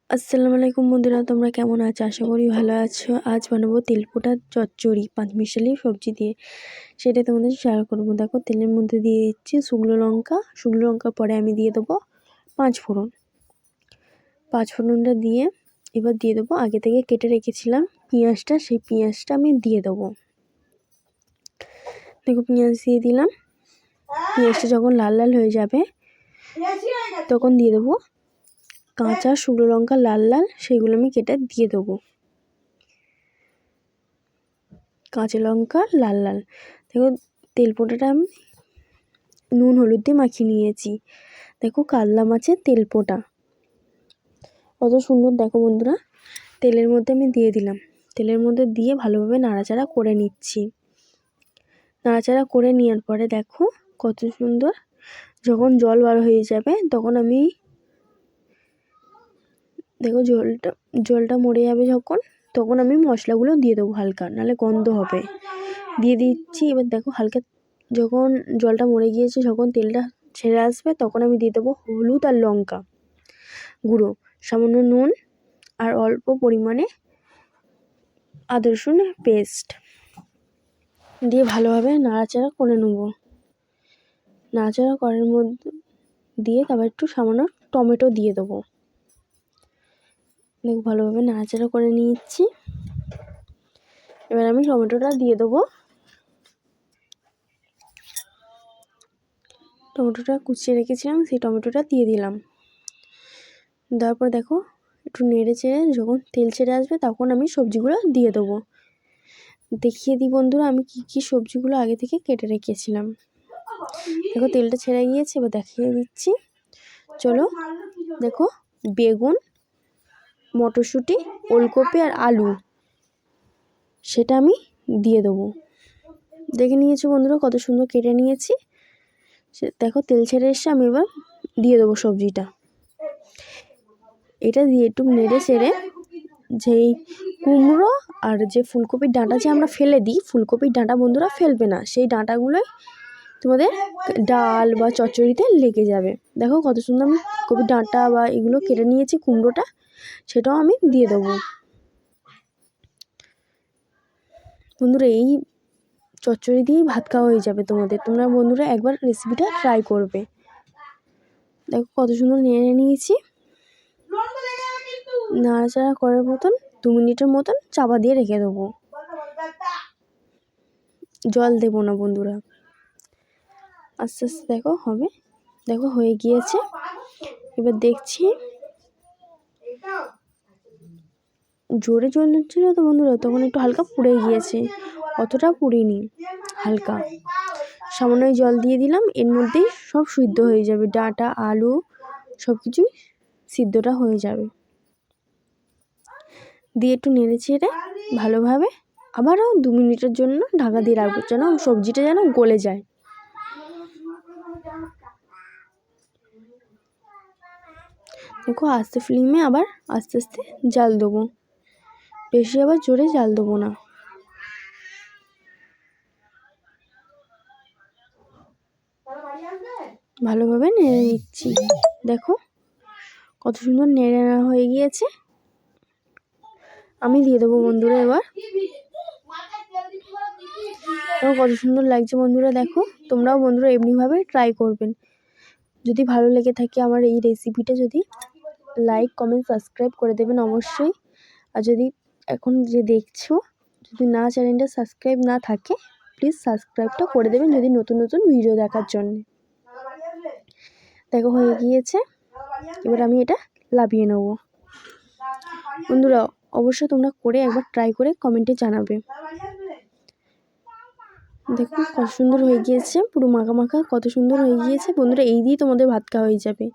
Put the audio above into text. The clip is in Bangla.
আসসালামু আলাইকুম বন্ধুরা, তোমরা কেমন আছো? আশা করি ভালো আছো। আজ বানাবো তেলপোটা চচ্চড়ি পাঁচমিশালি সবজি দিয়ে, সেটা তোমাদের শেয়ার করবো। দেখো, তেলের মধ্যে দিয়ে দিচ্ছি শুকনো লঙ্কা পরে আমি দিয়ে দেবো পাঁচফোড়নটা দিয়ে এবার দিয়ে দেবো আগে থেকে কেটে রেখেছিলাম পেঁয়াজটা, সেই পেঁয়াজটা আমি দিয়ে দেবো। দেখো, পেঁয়াজ দিয়ে দিলাম। পেঁয়াজটা যখন লাল লাল হয়ে যাবে তখন দিয়ে দেবো কাঁচা শুকনো লঙ্কা লাল সেগুলো আমি কেটে দিয়ে দেবো। কাঁচা লঙ্কা লাল দেখো, তেলপোটাটা আমি নুন হলুদ দিয়ে মাখিয়ে নিয়েছি। দেখো, কাতলা মাছের তেলপোটা কত সুন্দর। দেখো বন্ধুরা, তেলের মধ্যে আমি দিয়ে দিলাম। তেলের মধ্যে দিয়ে ভালোভাবে নাড়াচাড়া করে নিচ্ছি। নাড়াচাড়া করে নেওয়ার পরে দেখো কত সুন্দর। যখন জল বার হয়ে যাবে তখন আমি দেখো জলটা মরে যাবে তখন আমি মশলাগুলো দিয়ে দেবো হালকা, নাহলে গন্ধ হবে। দিয়ে দিচ্ছি। এবার দেখো, হালকা যখন জলটা মরে গিয়েছে, যখন তেলটা ছেড়ে আসবে তখন আমি দিয়ে দেবো হলুদ আর লঙ্কা গুঁড়ো, সামান্য নুন আর অল্প পরিমাণে আদা রসুনের পেস্ট দিয়ে ভালোভাবে নাড়াচাড়া করে নেবো। নাড়াচাড়া করার মধ্যে দিয়ে তারপর একটু সামান্য টমেটো দিয়ে দেবো। দেখো, ভালোভাবে নাড়াচাড়া করে নিচ্ছি। এবার আমি টমেটোটা দিয়ে দেবো। টমেটোটা কুচিয়ে রেখেছিলাম, সেই টমেটোটা দিয়ে দিলাম। তারপর দেখো, একটু নেড়ে চেড়ে যখন তেল ছেড়ে আসবে তখন আমি সবজিগুলো দিয়ে দেবো। দেখিয়ে দিই বন্ধুরা, আমি কি সবজিগুলো আগে থেকে কেটে রেখেছিলাম। দেখো, তেলটা ছেড়ে গিয়েছে, এবার দেখিয়ে দিচ্ছি। চলো, দেখো, বেগুন, মটরশুঁটি, ওলকপি আর আলু, সেটা আমি দিয়ে দেবো। দেখে নিয়েছো বন্ধুরা কত সুন্দর কেটে নিয়েছি। দেখো, তেল ছেড়ে এসে আমি এবার দিয়ে দেবো সবজিটা। এটা দিয়ে একটু নেড়ে চেড়ে যেই কুমড়ো আর যে ফুলকপির ডাঁটা যে আমরা ফেলে দিই, ফুলকপির ডাঁটা বন্ধুরা ফেলবে না, সেই ডাঁটাগুলোই তোমাদের ডাল বা চচ্চড়িতে লেগে যাবে। দেখো কত সুন্দর আমি কপির ডাঁটা বা এগুলো কেটে নিয়েছি, কুমড়োটা সেটাও আমি দিয়ে দেবো। বন্ধুরা, এই চচ্চড়ি দিয়েই ভাত খাওয়া হয়ে যাবে তোমাদের। তোমরা বন্ধুরা একবার রেসিপিটা ট্রাই করবে। দেখো কত সুন্দর নেড়ে নিয়েছি। নাড়াচাড়া করার মতন 2 মিনিটের মতন চাপা দিয়ে রেখে দেবো। জল দেবো না বন্ধুরা, আস্তে আস্তে দেখো হবে। দেখো, হয়ে গিয়েছে। এবার দেখছি জোরে জল হচ্ছিল তো বন্ধুরা, তখন একটু হালকা পুড়ে গিয়েছে, অতটা পুড়িনি, হালকা সামান্য জল দিয়ে দিলাম। এর মধ্যেই সব সিদ্ধ হয়ে যাবে, ডাঁটা আলু সব কিছুই সিদ্ধটা হয়ে যাবে। দিয়ে একটু নেড়ে চেড়ে ভালোভাবে আবারও 2 মিনিটের জন্য ঢাকা দিয়ে রাখবো, যেন সবজিটা যেন গলে যায়। দেখো, আস্তে ফ্লেমে আবার আস্তে আস্তে জাল দেবো, বেশি আবার জোরে জাল দেবো না। ভালোভাবে নেড়ে নিচ্ছি। দেখো কত সুন্দর নেড়ে নেওয়া হয়ে গিয়েছে। আমি দিয়ে দেবো বন্ধুরা এবার। কত সুন্দর লাগছে বন্ধুরা। দেখো, তোমরাও বন্ধুরা এমনিভাবে ট্রাই করবেন। যদি ভালো লেগে থাকে আমার এই রেসিপিটা, যদি লাইক কমেন্ট সাবস্ক্রাইব করে দেবেন অবশ্যই। আর যদি এখন যে দেখছো, যদি না চ্যানেলটা সাবস্ক্রাইব না থাকে, প্লিজ সাবস্ক্রাইবটা করে দেবেন, যদি নতুন নতুন ভিডিও দেখার জন্য। দেখো, হয়ে গিয়েছে। এবার আমি এটা লাভিয়ে নেব। বন্ধুরা অবশ্যই তোমরা করে একবার ট্রাই করে কমেন্টে জানাবে। দেখো কত সুন্দর হয়ে গিয়েছে, পুরো মাখা মাখা কত সুন্দর হয়ে গিয়েছে বন্ধুরা। এই দিয়ে তোমাদের ভাত খাওয়া হয়ে যাবে।